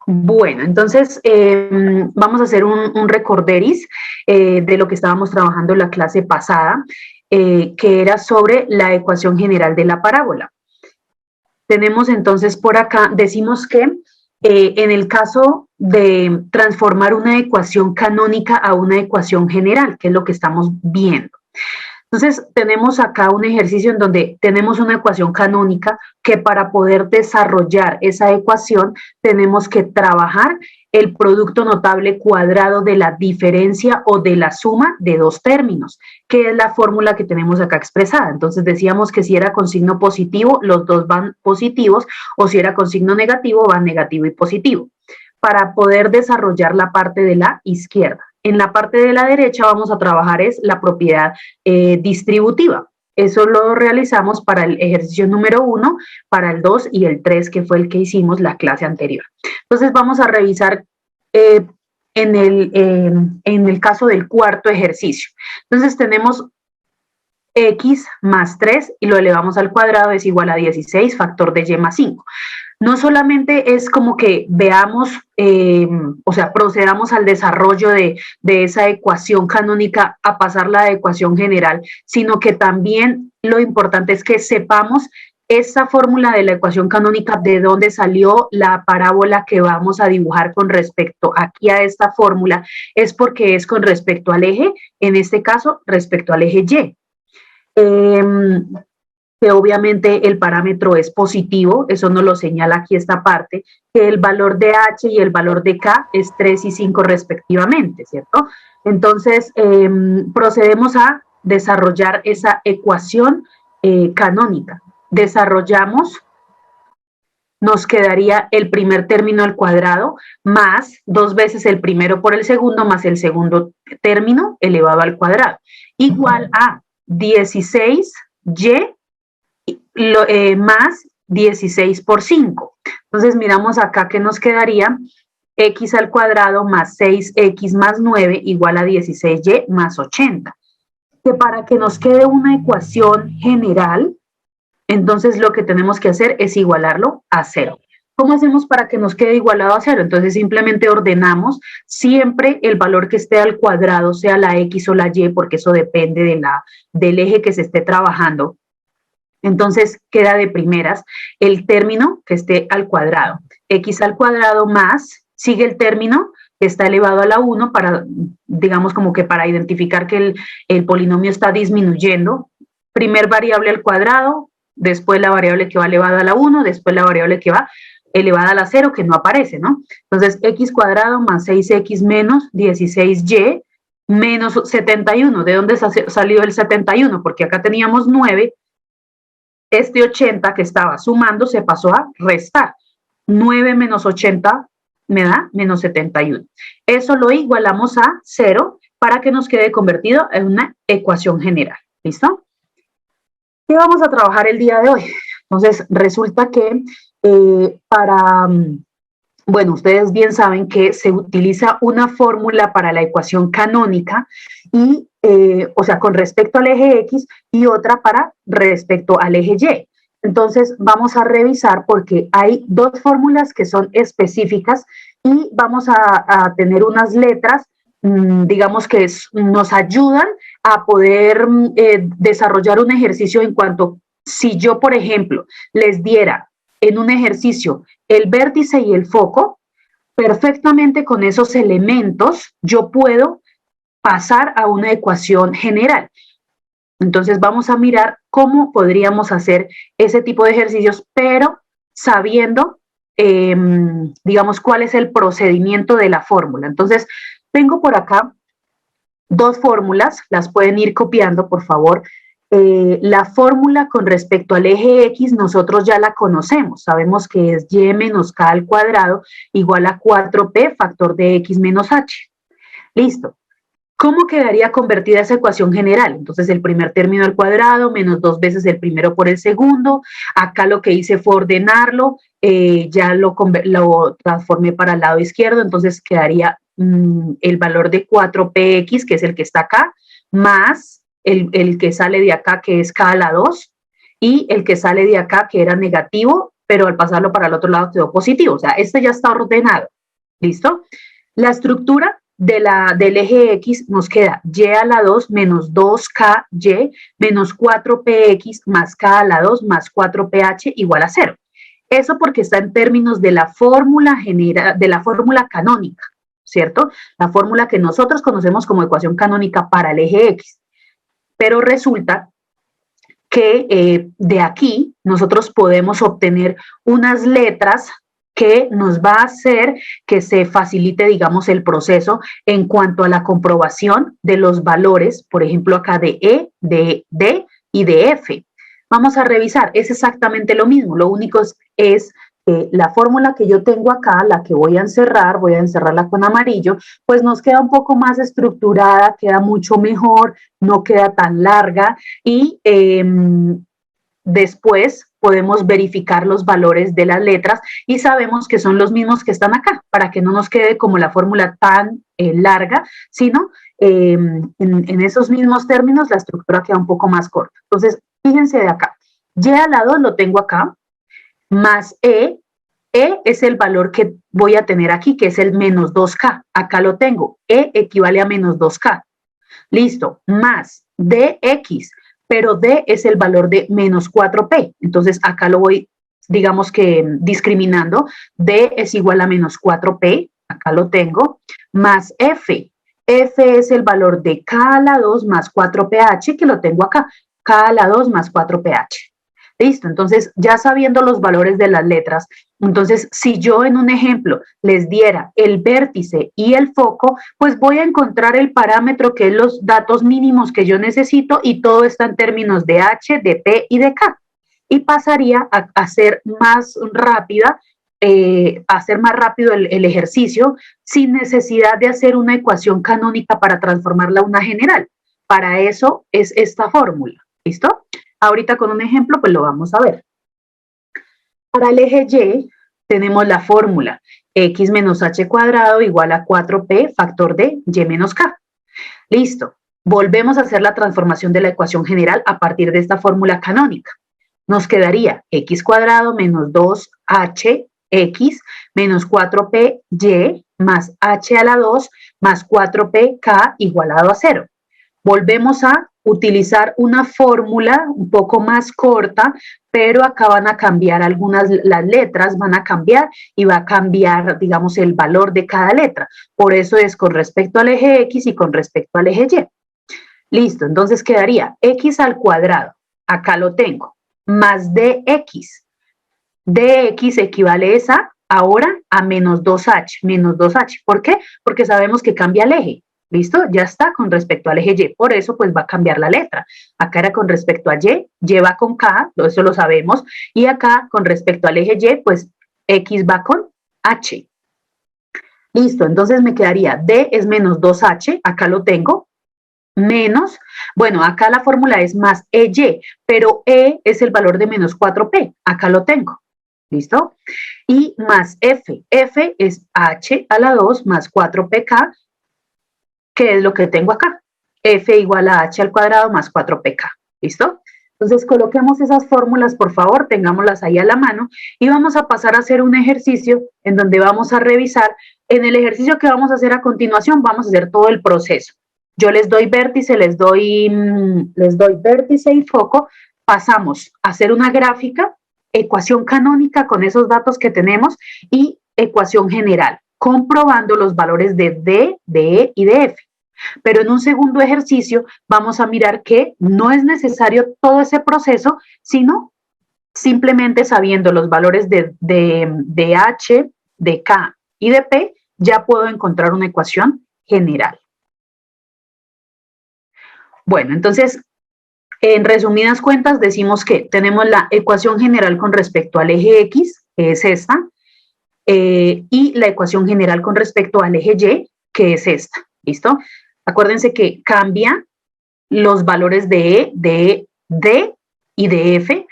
Bueno, entonces vamos a hacer un recorderis de lo que estábamos trabajando en la clase pasada, que era sobre la ecuación general de la parábola. Tenemos entonces por acá, decimos que en el caso de transformar una ecuación canónica a una ecuación general, que es lo que estamos viendo. Entonces, tenemos acá un ejercicio en donde tenemos una ecuación canónica que para poder desarrollar esa ecuación tenemos que trabajar el producto notable cuadrado de la diferencia o de la suma de dos términos, que es la fórmula que tenemos acá expresada. Entonces, decíamos que si era con signo positivo, los dos van positivos, o si era con signo negativo, van negativo y positivo, para poder desarrollar la parte de la izquierda. En la parte de la derecha vamos a trabajar es la propiedad distributiva. Eso lo realizamos para el ejercicio número 1, para el 2 y el 3, que fue el que hicimos la clase anterior. Entonces vamos a revisar en el caso del cuarto ejercicio. Entonces tenemos x más 3 y lo elevamos al cuadrado es igual a 16, factor de y más 5. No solamente es como que veamos, o sea, procedamos al desarrollo de esa ecuación canónica a pasarla a ecuación general, sino que también lo importante es que sepamos esa fórmula de la ecuación canónica, de dónde salió la parábola que vamos a dibujar con respecto aquí a esta fórmula, es porque es con respecto al eje, en este caso, respecto al eje Y. Que obviamente el parámetro es positivo, eso nos lo señala aquí esta parte, que el valor de H y el valor de K es 3 y 5 respectivamente, ¿cierto? Entonces, procedemos a desarrollar esa ecuación canónica. Desarrollamos, nos quedaría el primer término al cuadrado más 2 veces el primero por el segundo más el segundo término elevado al cuadrado, igual a 16y más 16 por 5. Entonces miramos acá que nos quedaría x al cuadrado más 6x más 9 igual a 16y más 80. Que para que nos quede una ecuación general, entonces lo que tenemos que hacer es igualarlo a 0. ¿Cómo hacemos para que nos quede igualado a 0? Entonces simplemente ordenamos siempre el valor que esté al cuadrado, sea la x o la y, porque eso depende del eje que se esté trabajando. Entonces queda de primeras el término que esté al cuadrado. X al cuadrado más, sigue el término que está elevado a la 1 para, digamos, como que para identificar que el polinomio está disminuyendo. Primer variable al cuadrado, después la variable que va elevada a la 1, después la variable que va elevada a la 0, que no aparece, ¿no? Entonces, x cuadrado más 6x menos 16y menos 71. ¿De dónde salió el 71? Porque acá teníamos 9, este 80 que estaba sumando se pasó a restar. 9 menos 80 me da menos 71. Eso lo igualamos a 0 para que nos quede convertido en una ecuación general. ¿Listo? ¿Qué vamos a trabajar el día de hoy? Entonces, resulta que bueno, ustedes bien saben que se utiliza una fórmula para la ecuación canónica y, o sea, con respecto al eje X y otra para respecto al eje Y. Entonces, vamos a revisar porque hay dos fórmulas que son específicas y vamos a tener unas letras, digamos que nos ayudan a poder desarrollar un ejercicio en cuanto, si yo, por ejemplo, les diera en un ejercicio el vértice y el foco, perfectamente con esos elementos yo puedo pasar a una ecuación general. Entonces vamos a mirar cómo podríamos hacer ese tipo de ejercicios, pero sabiendo, digamos, cuál es el procedimiento de la fórmula. Entonces, tengo por acá dos fórmulas, las pueden ir copiando, por favor. La fórmula con respecto al eje X nosotros ya la conocemos, sabemos que es y menos k al cuadrado igual a 4p factor de x menos h. Listo. ¿Cómo quedaría convertida esa ecuación general? Entonces el primer término al cuadrado menos 2 veces el primero por el segundo. Acá lo que hice fue ordenarlo, ya lo transformé para el lado izquierdo, entonces quedaría el valor de 4px, que es el que está acá, más el que sale de acá, que es k a la 2, y el que sale de acá, que era negativo, pero al pasarlo para el otro lado quedó positivo. O sea, este ya está ordenado. ¿Listo? La estructura del eje X nos queda y a la 2 menos 2KY menos 4PX más K a la 2 más 4PH igual a 0. Eso porque está en términos de la fórmula canónica, ¿cierto? La fórmula que nosotros conocemos como ecuación canónica para el eje X. Pero resulta que de aquí nosotros podemos obtener unas letras que nos va a hacer que se facilite, digamos, el proceso en cuanto a la comprobación de los valores, por ejemplo, acá de E, de D y de F. Vamos a revisar, es exactamente lo mismo, lo único es que la fórmula que yo tengo acá, la que voy a encerrarla con amarillo, pues nos queda un poco más estructurada, queda mucho mejor, no queda tan larga y después podemos verificar los valores de las letras y sabemos que son los mismos que están acá, para que no nos quede como la fórmula tan larga, sino en esos mismos términos la estructura queda un poco más corta. Entonces, fíjense de acá, y al lado lo tengo acá, más E es el valor que voy a tener aquí, que es el menos 2K, acá lo tengo, E equivale a menos 2K, listo, más DX, pero D es el valor de menos 4P. Entonces, acá lo voy, digamos que discriminando. D es igual a menos 4P, acá lo tengo, más F. F es el valor de K a la 2 más 4PH, que lo tengo acá, K a la 2 más 4PH. Listo, entonces ya sabiendo los valores de las letras, entonces si yo en un ejemplo les diera el vértice y el foco, pues voy a encontrar el parámetro que es los datos mínimos que yo necesito y todo está en términos de H, de P y de K. Y pasaría a ser más rápida, hacer más rápido el ejercicio sin necesidad de hacer una ecuación canónica para transformarla a una general. Para eso es esta fórmula, ¿listo? Ahorita con un ejemplo, pues lo vamos a ver. Para el eje Y tenemos la fórmula x menos h cuadrado igual a 4p factor de y menos k. Listo. Volvemos a hacer la transformación de la ecuación general a partir de esta fórmula canónica. Nos quedaría x cuadrado menos 2hx menos 4py más h a la 2 más 4pk igualado a 0. Volvemos a utilizar una fórmula un poco más corta, pero acá van a cambiar las letras van a cambiar y va a cambiar, digamos, el valor de cada letra. Por eso es con respecto al eje X y con respecto al eje Y. Listo, entonces quedaría x al cuadrado, acá lo tengo, más dx. Dx equivale ahora a menos 2h. ¿Por qué? Porque sabemos que cambia el eje. ¿Listo? Ya está con respecto al eje Y. Por eso, pues va a cambiar la letra. Acá era con respecto a Y va con K, eso lo sabemos. Y acá, con respecto al eje Y, pues X va con H. Listo, entonces me quedaría D es menos 2H, acá lo tengo, menos, bueno, acá la fórmula es más EY, pero E es el valor de menos 4P, acá lo tengo. ¿Listo? Y más F. F es H a la 2 más 4PK, que es lo que tengo acá. F igual a H al cuadrado más 4PK. ¿Listo? Entonces coloquemos esas fórmulas, por favor, tengámoslas ahí a la mano y vamos a pasar a hacer un ejercicio en donde vamos a revisar. En el ejercicio que vamos a hacer a continuación, vamos a hacer todo el proceso. Yo les doy vértice, les doy vértice y foco, pasamos a hacer una gráfica, ecuación canónica con esos datos que tenemos y ecuación general, comprobando los valores de D, de E y de F. Pero en un segundo ejercicio vamos a mirar que no es necesario todo ese proceso, sino simplemente sabiendo los valores de H, de K y de P, ya puedo encontrar una ecuación general. Bueno, entonces, en resumidas cuentas, decimos que tenemos la ecuación general con respecto al eje X, que es esta, y la ecuación general con respecto al eje Y, que es esta. ¿Listo? Acuérdense que cambia los valores de E, de D y de F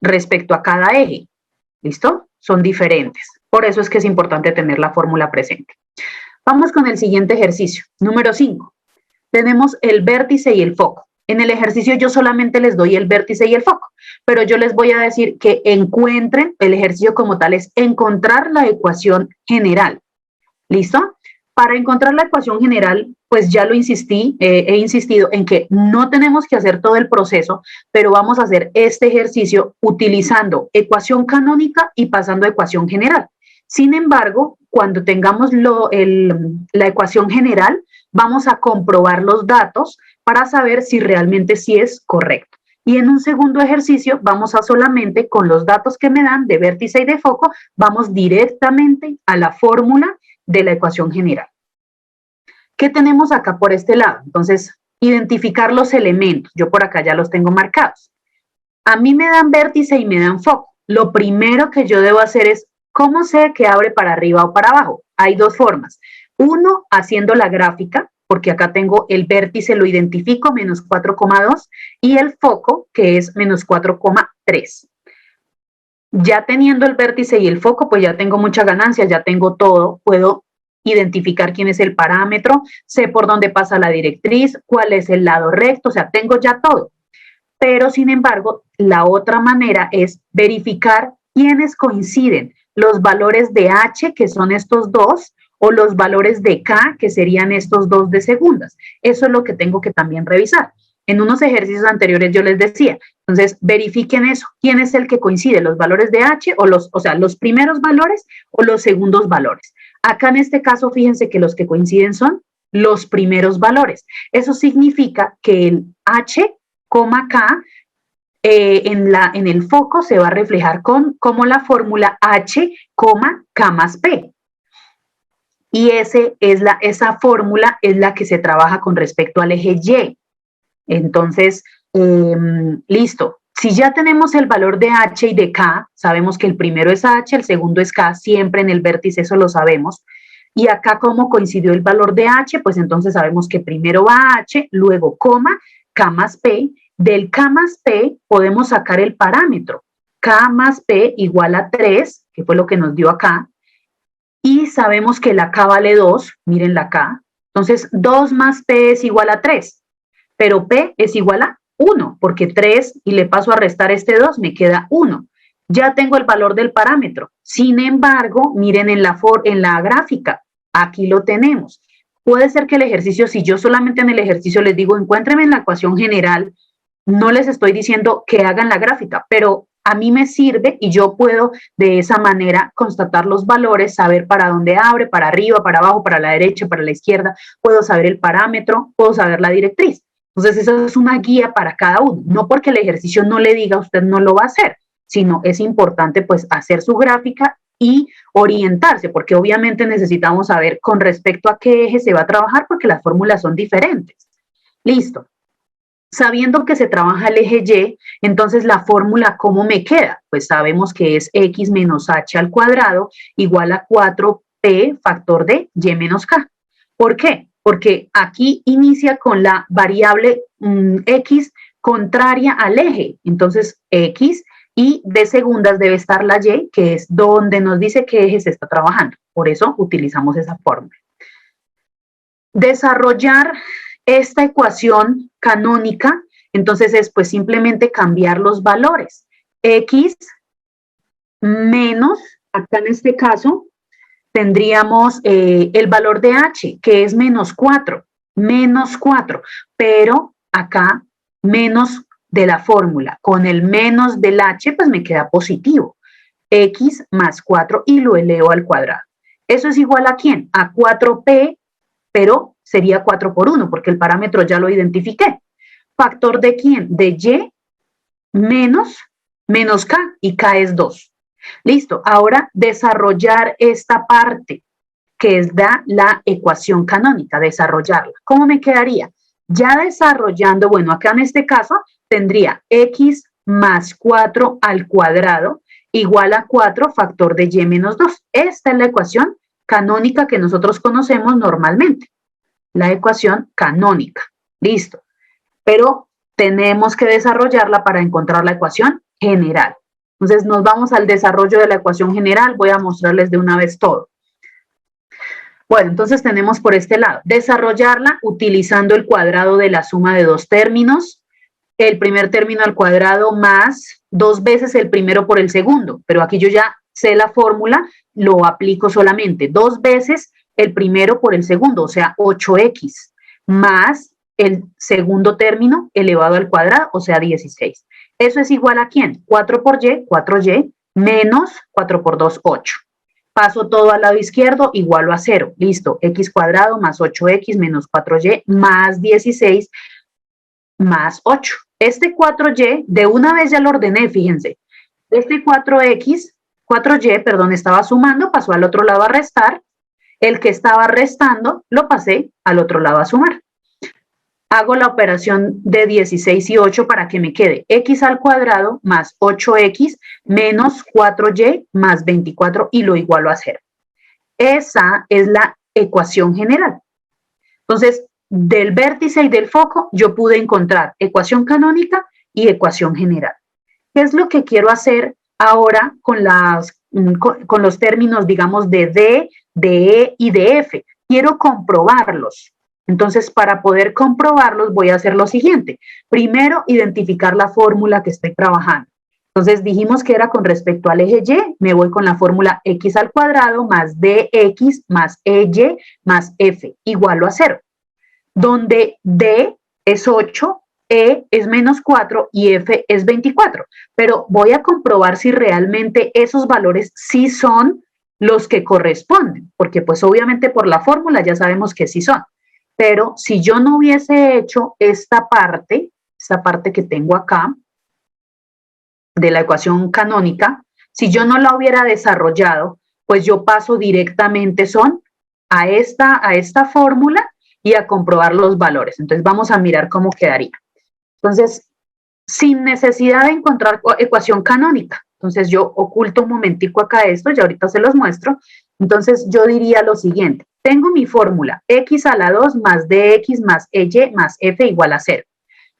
respecto a cada eje. ¿Listo? Son diferentes. Por eso es que es importante tener la fórmula presente. Vamos con el siguiente ejercicio, número 5. Tenemos el vértice y el foco. En el ejercicio yo solamente les doy el vértice y el foco, pero yo les voy a decir que encuentren, el ejercicio como tal es encontrar la ecuación general. ¿Listo? Para encontrar la ecuación general, pues ya lo insistí, he insistido en que no tenemos que hacer todo el proceso, pero vamos a hacer este ejercicio utilizando ecuación canónica y pasando a ecuación general. Sin embargo, cuando tengamos la ecuación general, vamos a comprobar los datos para saber si realmente sí es correcto. Y en un segundo ejercicio vamos a solamente con los datos que me dan de vértice y de foco, vamos directamente a la fórmula de la ecuación general. ¿Qué tenemos acá por este lado? Entonces, identificar los elementos. Yo por acá ya los tengo marcados. A mí me dan vértice y me dan foco. Lo primero que yo debo hacer es, ¿cómo sé que abre para arriba o para abajo? Hay dos formas. Uno, haciendo la gráfica, porque acá tengo el vértice, lo identifico, menos 4,2, y el foco, que es menos 4,3. Ya teniendo el vértice y el foco, pues ya tengo mucha ganancia, ya tengo todo, puedo identificar quién es el parámetro, sé por dónde pasa la directriz, cuál es el lado recto, o sea, tengo ya todo. Pero, sin embargo, la otra manera es verificar quiénes coinciden, los valores de H, que son estos dos, o los valores de K, que serían estos dos de segundas. Eso es lo que tengo que también revisar. En unos ejercicios anteriores yo les decía, entonces verifiquen eso, quién es el que coincide, los valores de H o sea, los primeros valores o los segundos valores. Acá en este caso, fíjense que los que coinciden son los primeros valores. Eso significa que el H, K en el foco se va a reflejar como la fórmula H, K más P. Y esa fórmula es la que se trabaja con respecto al eje Y. Entonces, listo. Si ya tenemos el valor de H y de K, sabemos que el primero es H, el segundo es K, siempre en el vértice, eso lo sabemos. Y acá, ¿cómo coincidió el valor de H? Pues entonces sabemos que primero va H, luego coma, K más P. Del K más P podemos sacar el parámetro. K más P igual a 3, que fue lo que nos dio acá. Y sabemos que la K vale 2, miren la K. Entonces, 2 más P es igual a 3. Pero P es igual a 1, porque 3 y le paso a restar este 2, me queda 1. Ya tengo el valor del parámetro. Sin embargo, miren en la gráfica, aquí lo tenemos. Puede ser que el ejercicio, si yo solamente en el ejercicio les digo, encuéntrenme en la ecuación general, no les estoy diciendo que hagan la gráfica, pero a mí me sirve y yo puedo de esa manera constatar los valores, saber para dónde abre, para arriba, para abajo, para la derecha, para la izquierda, puedo saber el parámetro, puedo saber la directriz. Entonces, eso es una guía para cada uno. No porque el ejercicio no le diga, usted no lo va a hacer, sino es importante pues hacer su gráfica y orientarse, porque obviamente necesitamos saber con respecto a qué eje se va a trabajar, porque las fórmulas son diferentes. Listo. Sabiendo que se trabaja el eje Y, entonces la fórmula, ¿cómo me queda? Pues sabemos que es X menos H al cuadrado igual a 4P factor de Y menos K. ¿Por qué? Porque aquí inicia con la variable X contraria al eje. Entonces, X y de segundas debe estar la Y, que es donde nos dice qué eje se está trabajando. Por eso utilizamos esa fórmula. Desarrollar esta ecuación canónica, entonces es pues simplemente cambiar los valores. X menos, acá en este caso, tendríamos el valor de H, que es menos 4, pero acá menos de la fórmula. Con el menos del H, pues me queda positivo. X más 4 y lo elevo al cuadrado. ¿Eso es igual a quién? A 4P, pero sería 4 por 1, porque el parámetro ya lo identifiqué. ¿Factor de quién? De Y menos K, y K es 2. Listo, ahora desarrollar esta parte, que es la ecuación canónica, desarrollarla. ¿Cómo me quedaría? Ya desarrollando, bueno, acá en este caso tendría X más 4 al cuadrado igual a 4 factor de Y menos 2. Esta es la ecuación canónica que nosotros conocemos normalmente. La ecuación canónica. Listo. Pero tenemos que desarrollarla para encontrar la ecuación general. Entonces nos vamos al desarrollo de la ecuación general. Voy a mostrarles de una vez todo. Bueno, entonces tenemos por este lado, desarrollarla utilizando el cuadrado de la suma de dos términos. el primer término al cuadrado más 2 veces el primero por el segundo, pero aquí yo ya sé la fórmula, lo aplico solamente 2 veces el primero por el segundo, o sea, 8x, más el segundo término elevado al cuadrado, o sea, 16. ¿Eso es igual a quién? 4 por y, 4y, menos 4 por 2, 8. Paso todo al lado izquierdo, igualo a 0. Listo, x cuadrado más 8x menos 4y más 16 más 8. Este 4y, de una vez ya lo ordené, fíjense. Este 4y, perdón, estaba sumando, pasó al otro lado a restar. El que estaba restando, lo pasé al otro lado a sumar. Hago la operación de 16 y 8 para que me quede x al cuadrado más 8x menos 4y más 24 y lo igualo a 0. Esa es la ecuación general. Entonces, del vértice y del foco, yo pude encontrar ecuación canónica y ecuación general. ¿Qué es lo que quiero hacer ahora con los términos, digamos, de D, de E y de F? Quiero comprobarlos. Entonces, para poder comprobarlos, voy a hacer lo siguiente. Primero, identificar la fórmula que estoy trabajando. Entonces, dijimos que era con respecto al eje Y, me voy con la fórmula x al cuadrado más dx más ey más f, igual a 0. Donde D es 8, E es menos 4 y F es 24. Pero voy a comprobar si realmente esos valores sí son los que corresponden, porque pues obviamente por la fórmula ya sabemos que sí son. Pero si yo no hubiese hecho esta parte que tengo acá, de la ecuación canónica, si yo no la hubiera desarrollado, pues yo paso directamente a esta fórmula y a comprobar los valores. Entonces vamos a mirar cómo quedaría. Entonces, sin necesidad de encontrar ecuación canónica. Entonces yo oculto un momentico acá esto, y ahorita se los muestro. Entonces yo diría lo siguiente, tengo mi fórmula, x a la 2 más dx más ey más f igual a 0.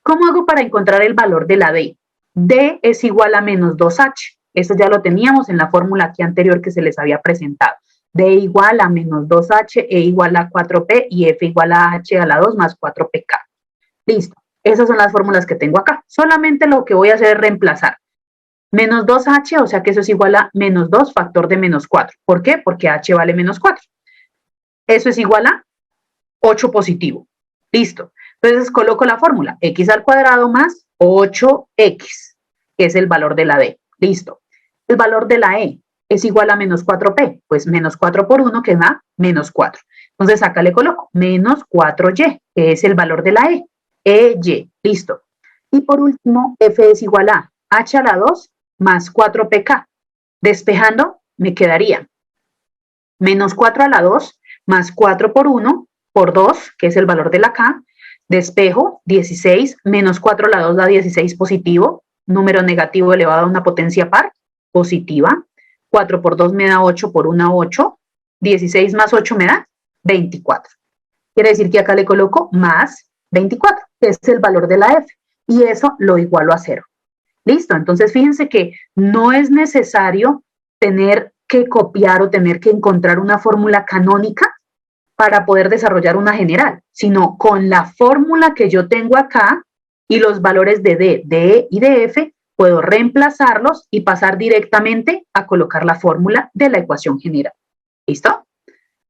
¿Cómo hago para encontrar el valor de la d? D es igual a menos 2h. Eso ya lo teníamos en la fórmula aquí anterior que se les había presentado. D igual a menos 2h, E igual a 4p y F igual a h a la 2 más 4pk. Listo. Esas son las fórmulas que tengo acá. Solamente lo que voy a hacer es reemplazar. Menos 2h, o sea que eso es igual a menos 2 factor de menos 4. ¿Por qué? Porque h vale menos 4. Eso es igual a 8 positivo. Listo. Entonces coloco la fórmula. X al cuadrado más 8x, que es el valor de la D. Listo. El valor de la E es igual a menos 4p. Pues menos 4 por 1 que da menos 4. Entonces acá le coloco menos 4y, que es el valor de la E. EY, listo. Y por último, F es igual a H a la 2 más 4pk. Despejando, me quedaría menos 4 a la 2 más 4 por 1 por 2, que es el valor de la K. Despejo, 16, menos 4 a la 2 da 16 positivo. Número negativo elevado a una potencia par, positiva. 4 por 2 me da 8 por 1, 8. 16 más 8 me da 24. Quiere decir que acá le coloco más 24, que es el valor de la F, y eso lo igualo a 0. Listo, entonces fíjense que no es necesario tener que copiar o tener que encontrar una fórmula canónica para poder desarrollar una general, sino con la fórmula que yo tengo acá y los valores de D, de E y de F, puedo reemplazarlos y pasar directamente a colocar la fórmula de la ecuación general. ¿Listo?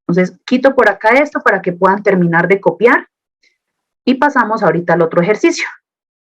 Entonces, quito por acá esto para que puedan terminar de copiar. Y pasamos ahorita al otro ejercicio.